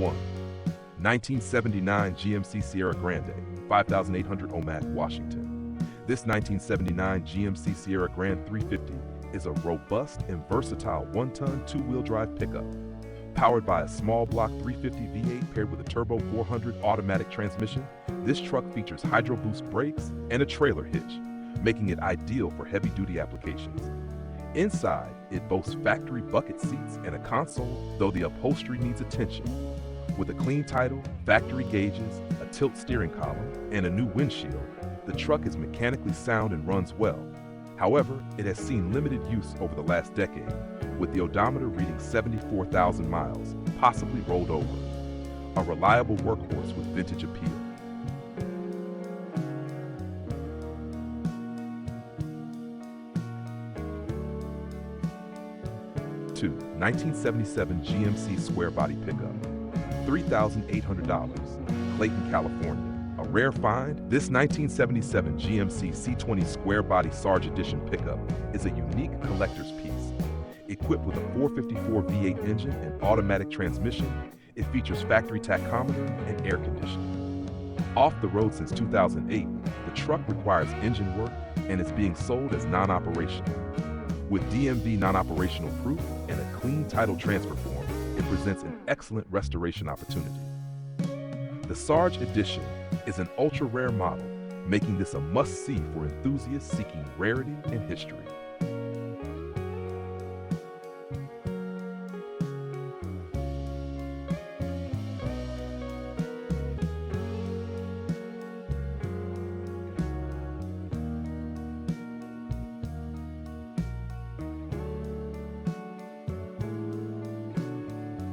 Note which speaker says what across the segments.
Speaker 1: 1. 1979 GMC Sierra Grande, 5800 Omak, Washington. This 1979 GMC Sierra Grand 350 is a robust and versatile one-ton, two-wheel drive pickup. Powered by a small block 350 V8 paired with a turbo 400 automatic transmission, this truck features Hydro Boost brakes and a trailer hitch, making it ideal for heavy-duty applications. Inside, it boasts factory bucket seats and a console, though the upholstery needs attention. With a clean title, factory gauges, a tilt steering column, and a new windshield, the truck is mechanically sound and runs well. However, it has seen limited use over the last decade, with the odometer reading 74,000 miles, possibly rolled over. A reliable workhorse with vintage appeal. 2. 1977 GMC Square Body Pickup, $3,800, Clayton, California. A rare find, this 1977 GMC C20 Square Body Sarge Edition pickup is a unique collector's piece. Equipped with a 454 V8 engine and automatic transmission, it features factory tachometer and air conditioning. Off the road since 2008, the truck requires engine work and is being sold as non-operational. With DMV non-operational proof and a clean title transfer form, it presents an excellent restoration opportunity. The Sarge Edition is an ultra-rare model, making this a must-see for enthusiasts seeking rarity and history.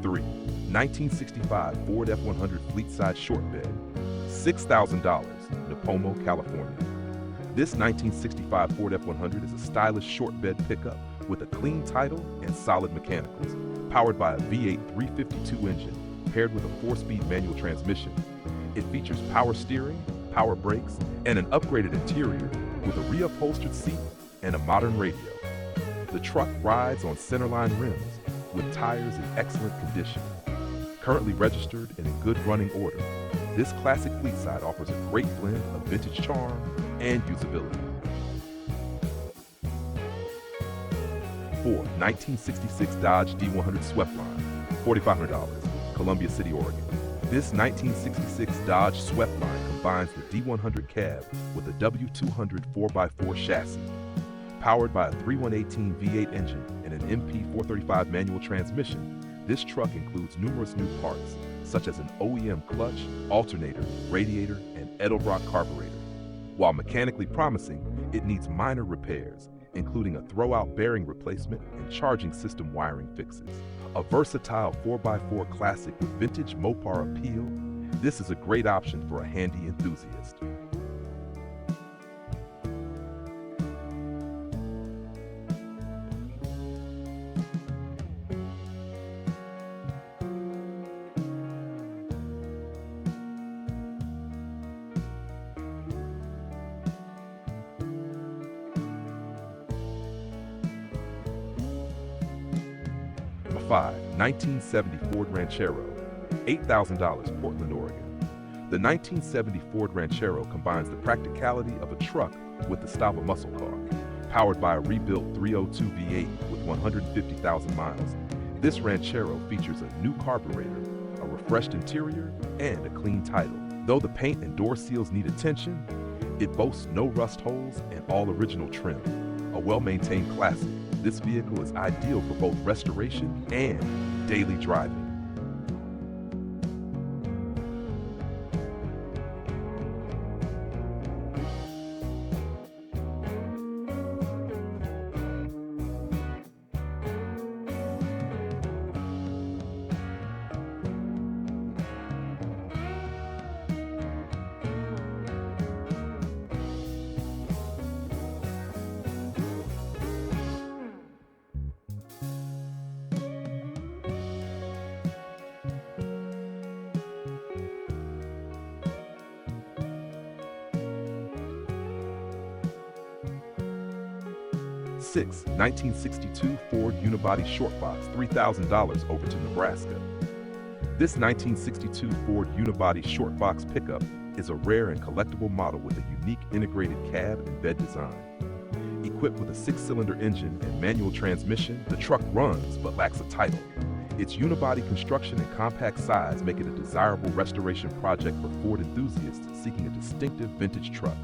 Speaker 1: Three, 1965 Ford F100 Fleet-Size Short Bed, $6,000, Nipomo, California. This 1965 Ford F100 is a stylish short bed pickup with a clean title and solid mechanicals, powered by a V8 352 engine paired with a 4-speed manual transmission. It features power steering, power brakes, and an upgraded interior with a reupholstered seat and a modern radio. The truck rides on centerline rims with tires in excellent condition. Currently registered and in good running order, this classic Fleet-Side offers a great blend of vintage charm and usability. 4. 1966 Dodge D100 Sweepline, $4,500, Columbia City, Oregon. This 1966 Dodge Sweepline combines the D100 cab with a W200 4x4 chassis. Powered by a 3.118 V8 engine and an MP435 manual transmission, this truck includes numerous new parts, such as an OEM clutch, alternator, radiator, and Edelbrock carburetor. While mechanically promising, it needs minor repairs, including a throwout bearing replacement and charging system wiring fixes. A versatile 4x4 classic with vintage Mopar appeal, this is a great option for a handy enthusiast. Number 5. 1970 Ford Ranchero, $8,000, Portland, Oregon. The 1970 Ford Ranchero combines the practicality of a truck with the style of a muscle car. Powered by a rebuilt 302 V8 with 150,000 miles, this Ranchero features a new carburetor, a refreshed interior, and a clean title. Though the paint and door seals need attention, it boasts no rust holes and all original trim. A well-maintained classic, this vehicle is ideal for both restoration and daily driving. Six, 1962 Ford Unibody Short Box, $3,000, over to Nebraska. This 1962 Ford Unibody short box pickup is a rare and collectible model with a unique integrated cab and bed design. Equipped with a 6-cylinder engine and manual transmission, the truck runs but lacks a title. Its unibody construction and compact size make it a desirable restoration project for Ford enthusiasts seeking a distinctive vintage truck.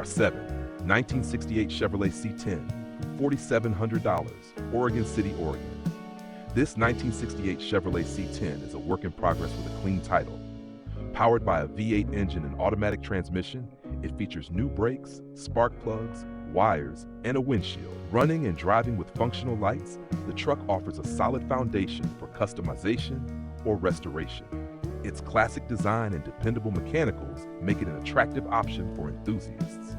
Speaker 1: #7. 1968 Chevrolet C10, $4,700, Oregon City, Oregon. This 1968 Chevrolet C10 is a work in progress with a clean title. Powered by a V8 engine and automatic transmission, it features new brakes, spark plugs, wires, and a windshield. Running and driving with functional lights, the truck offers a solid foundation for customization or restoration. Its classic design and dependable mechanicals make it an attractive option for enthusiasts.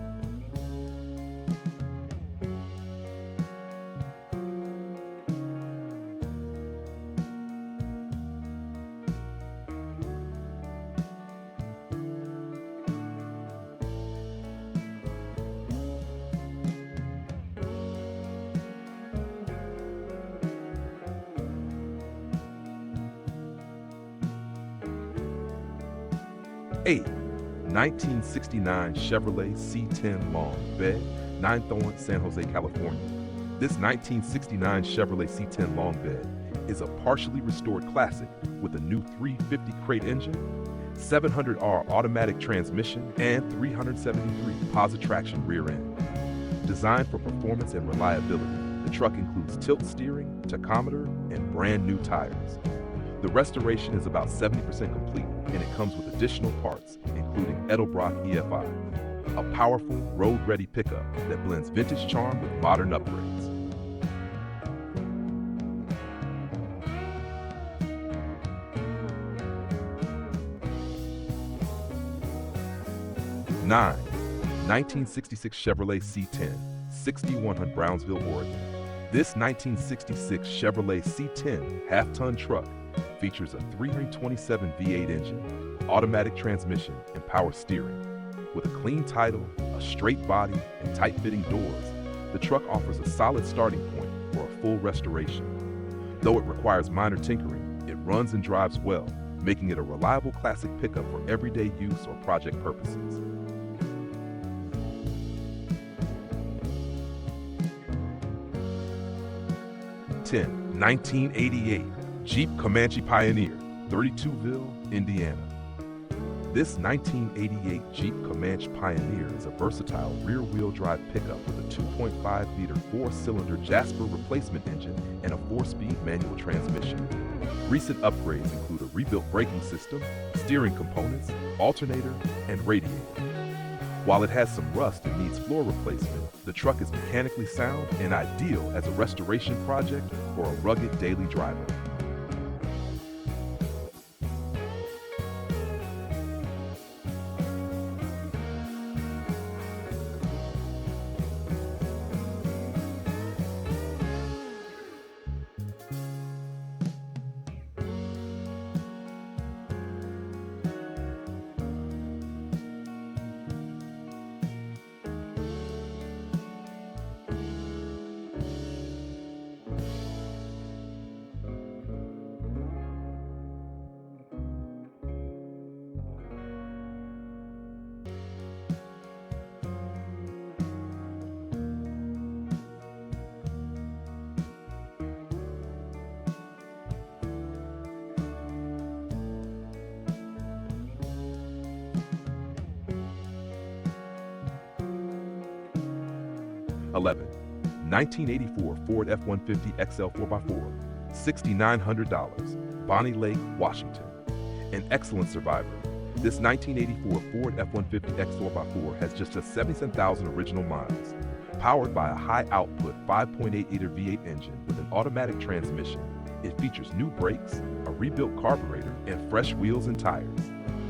Speaker 1: #8. 1969 Chevrolet C10 Long Bed, 9 Thorn, San Jose, California. This 1969 Chevrolet C10 Long Bed is a partially restored classic with a new 350 crate engine, 700R automatic transmission, and 373 positive traction rear end. Designed for performance and reliability, the truck includes tilt steering, tachometer, and brand new tires. The restoration is about 70% complete, and it comes with additional parts, including Edelbrock EFI, a powerful, road-ready pickup that blends vintage charm with modern upgrades. #9. 1966 Chevrolet C10, 6100 Brownsville, Oregon. This 1966 Chevrolet C10 half-ton truck features a 327 V8 engine, automatic transmission, and power steering. With a clean title, a straight body, and tight-fitting doors, the truck offers a solid starting point for a full restoration. Though it requires minor tinkering, it runs and drives well, making it a reliable classic pickup for everyday use or project purposes. #10. 1988 Jeep Comanche Pioneer, 32ville, Indiana. This 1988 Jeep Comanche Pioneer is a versatile rear-wheel drive pickup with a 2.5-liter 4-cylinder Jasper replacement engine and a 4-speed manual transmission. Recent upgrades include a rebuilt braking system, steering components, alternator, and radiator. While it has some rust and needs floor replacement, the truck is mechanically sound and ideal as a restoration project for a rugged daily driver. #11. 1984 Ford F-150 XL 4x4, $6,900, Bonnie Lake, Washington. An excellent survivor, this 1984 Ford F-150 X4x4 has just 77,000 original miles. Powered by a high-output 5.8-liter V8 engine with an automatic transmission, it features new brakes, a rebuilt carburetor, and fresh wheels and tires.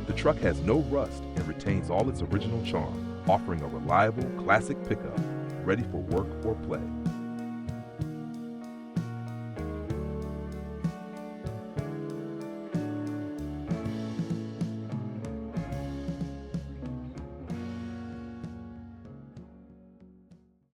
Speaker 1: The truck has no rust and retains all its original charm, offering a reliable, classic pickup ready for work or play.